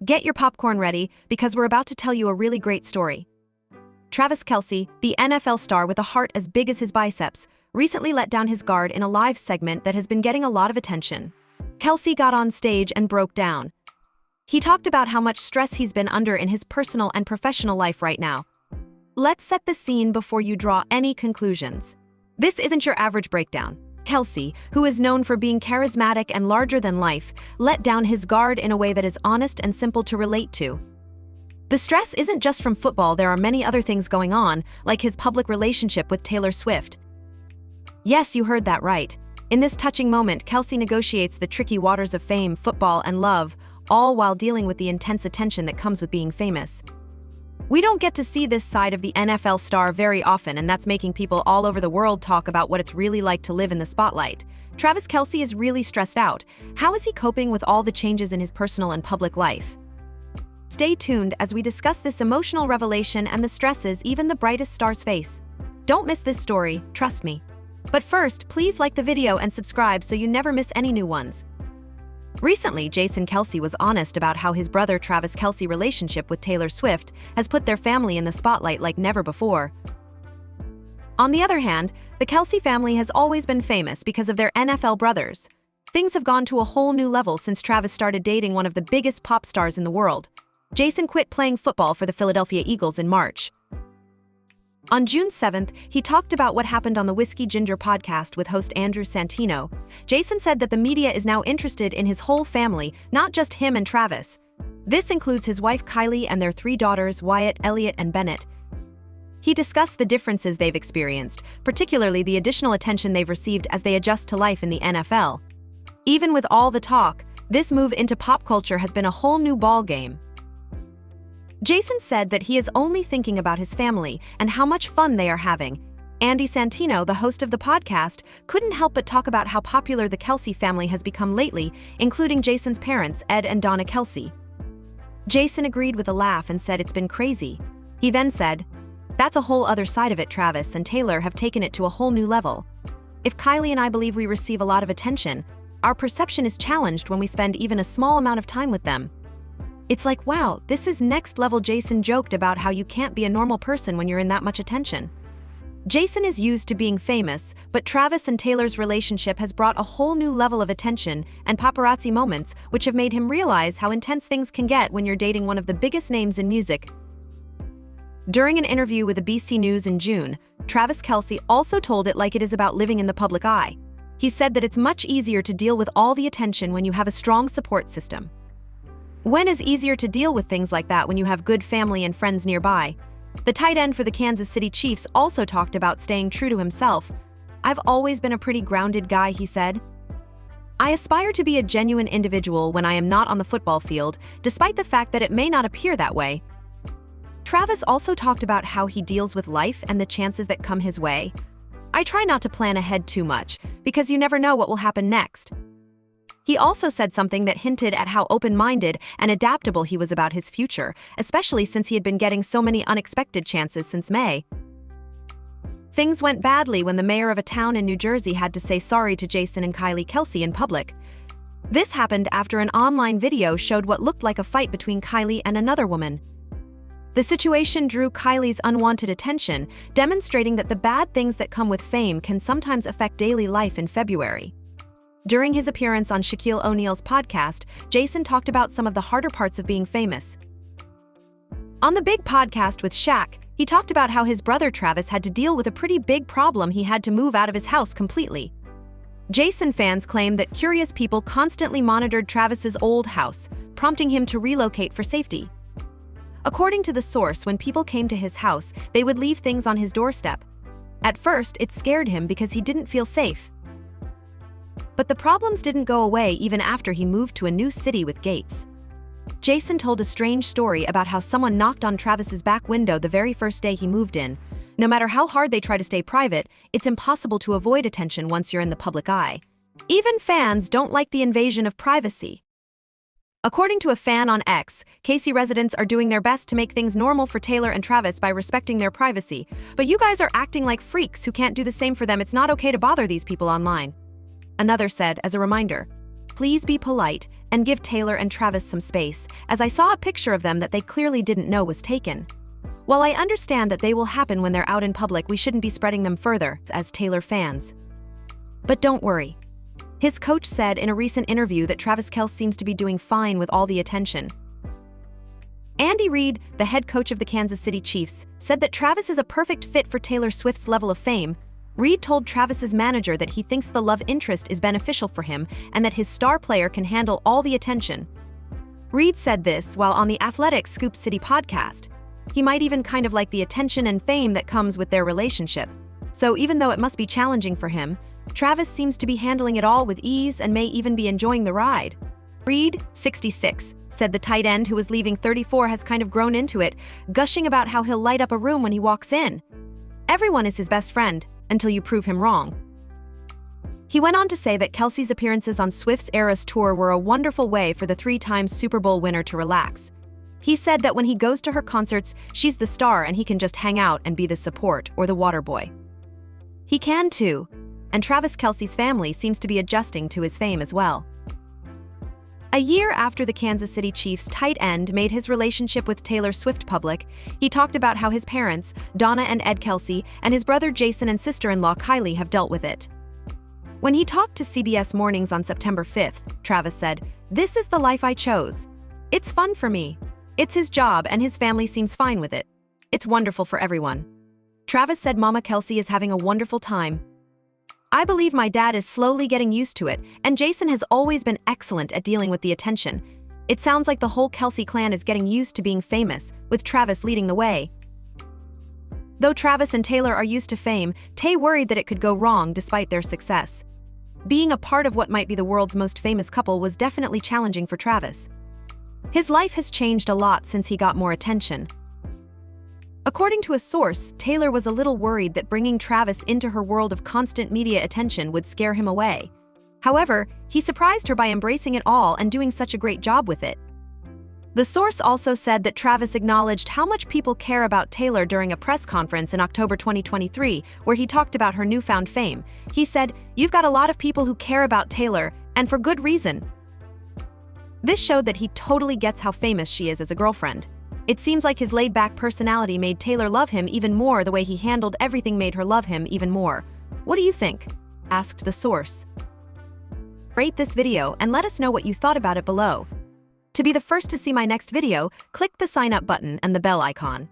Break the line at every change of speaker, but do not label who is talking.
Get your popcorn ready, because we're about to tell you a really great story. Travis Kelce, the NFL star with a heart as big as his biceps, recently let down his guard in a live segment that has been getting a lot of attention. Kelce got on stage and broke down. He talked about how much stress he's been under in his personal and professional life right now. Let's set the scene before you draw any conclusions. This isn't your average breakdown. Kelce, who is known for being charismatic and larger than life, let down his guard in a way that is honest and simple to relate to. The stress isn't just from football, there are many other things going on, like his public relationship with Taylor Swift. Yes, you heard that right. In this touching moment, Kelce negotiates the tricky waters of fame, football, and love, all while dealing with the intense attention that comes with being famous. We don't get to see this side of the NFL star very often, and that's making people all over the world talk about what it's really like to live in the spotlight. Travis Kelce is really stressed out. How is he coping with all the changes in his personal and public life? Stay tuned as we discuss this emotional revelation and the stresses even the brightest stars face. Don't miss this story, trust me. But first, please like the video and subscribe so you never miss any new ones. Recently, Jason Kelce was honest about how his brother Travis Kelce's relationship with Taylor Swift has put their family in the spotlight like never before. On the other hand, the Kelce family has always been famous because of their NFL brothers. Things have gone to a whole new level since Travis started dating one of the biggest pop stars in the world. Jason quit playing football for the Philadelphia Eagles in March. On June 7th, he talked about what happened on the Whiskey Ginger podcast with host Andrew Santino. Jason said that the media is now interested in his whole family, not just him and Travis. This includes his wife Kylie and their 3 daughters, Wyatt, Elliot, and Bennett. He discussed the differences they've experienced, particularly the additional attention they've received as they adjust to life in the NFL. Even with all the talk, this move into pop culture has been a whole new ballgame. Jason said that he is only thinking about his family and how much fun they are having. Andy Santino, the host of the podcast, couldn't help but talk about how popular the Kelce family has become lately, including Jason's parents, Ed and Donna Kelce. Jason agreed with a laugh and said it's been crazy. He then said, "That's a whole other side of it. Travis and Taylor have taken it to a whole new level. If Kylie and I believe we receive a lot of attention, our perception is challenged when we spend even a small amount of time with them. It's like, wow, this is next level." Jason joked about how you can't be a normal person when you're in that much attention. Jason is used to being famous, but Travis and Taylor's relationship has brought a whole new level of attention and paparazzi moments, which have made him realize how intense things can get when you're dating one of the biggest names in music. During an interview with ABC News in June, Travis Kelce also told it like it is about living in the public eye. He said that it's much easier to deal with all the attention when you have a strong support system. When is easier to deal with things like that when you have good family and friends nearby? The tight end for the Kansas City Chiefs also talked about staying true to himself. "I've always been a pretty grounded guy," he said. "I aspire to be a genuine individual when I am not on the football field, despite the fact that it may not appear that way." Travis also talked about how he deals with life and the chances that come his way. "I try not to plan ahead too much, because you never know what will happen next." He also said something that hinted at how open-minded and adaptable he was about his future, especially since he had been getting so many unexpected chances since May. Things went badly when the mayor of a town in New Jersey had to say sorry to Jason and Kylie Kelce in public. This happened after an online video showed what looked like a fight between Kylie and another woman. The situation drew Kylie's unwanted attention, demonstrating that the bad things that come with fame can sometimes affect daily life in February. During his appearance on Shaquille O'Neal's podcast, Jason talked about some of the harder parts of being famous. On the big podcast with Shaq, he talked about how his brother Travis had to deal with a pretty big problem. He had to move out of his house completely. Jason fans claim that curious people constantly monitored Travis's old house, prompting him to relocate for safety. According to the source, when people came to his house, they would leave things on his doorstep. At first, it scared him because he didn't feel safe. But the problems didn't go away even after he moved to a new city with gates. Jason told a strange story about how someone knocked on Travis's back window the very first day he moved in. No matter how hard they try to stay private, it's impossible to avoid attention once you're in the public eye. Even fans don't like the invasion of privacy. According to a fan on X, KC residents are doing their best to make things normal for Taylor and Travis by respecting their privacy. But you guys are acting like freaks who can't do the same for them. It's not okay to bother these people online. Another said, as a reminder, "Please be polite and give Taylor and Travis some space, as I saw a picture of them that they clearly didn't know was taken. While I understand that they will happen when they're out in public, we shouldn't be spreading them further, as Taylor fans. But don't worry. His coach said in a recent interview that Travis Kelce seems to be doing fine with all the attention. Andy Reid, the head coach of the Kansas City Chiefs, said that Travis is a perfect fit for Taylor Swift's level of fame. Reid told Travis's manager that he thinks the love interest is beneficial for him and that his star player can handle all the attention. Reid said this while on the Athletic Scoop City podcast. He might even kind of like the attention and fame that comes with their relationship. So even though it must be challenging for him, Travis seems to be handling it all with ease and may even be enjoying the ride. Reid, 66, said the tight end who was leaving 34 has kind of grown into it, gushing about how he'll light up a room when he walks in. Everyone is his best friend, until you prove him wrong. He went on to say that Kelce's appearances on Swift's Eras Tour were a wonderful way for the three-time Super Bowl winner to relax. He said that when he goes to her concerts, she's the star and he can just hang out and be the support or the water boy. He can too, and Travis Kelce's family seems to be adjusting to his fame as well. A year after the Kansas City Chiefs tight end made his relationship with Taylor Swift public, he talked about how his parents, Donna and Ed Kelce, and his brother Jason and sister-in-law Kylie have dealt with it. When he talked to CBS Mornings on September 5th, Travis said, "This is the life I chose. It's fun for me. It's his job and his family seems fine with it. It's wonderful for everyone." Travis said Mama Kelce is having a wonderful time. "I believe my dad is slowly getting used to it, and Jason has always been excellent at dealing with the attention. It sounds like the whole Kelce clan is getting used to being famous, with Travis leading the way." Though Travis and Taylor are used to fame, Tay worried that it could go wrong despite their success. Being a part of what might be the world's most famous couple was definitely challenging for Travis. His life has changed a lot since he got more attention. According to a source, Taylor was a little worried that bringing Travis into her world of constant media attention would scare him away. However, he surprised her by embracing it all and doing such a great job with it. The source also said that Travis acknowledged how much people care about Taylor during a press conference in October 2023, where he talked about her newfound fame. He said, "You've got a lot of people who care about Taylor, and for good reason." This showed that he totally gets how famous she is as a girlfriend. It seems like his laid-back personality made Taylor love him even more. The way he handled everything made her love him even more. "What do you think?" asked the source. Rate this video and let us know what you thought about it below. To be the first to see my next video, click the sign up button and the bell icon.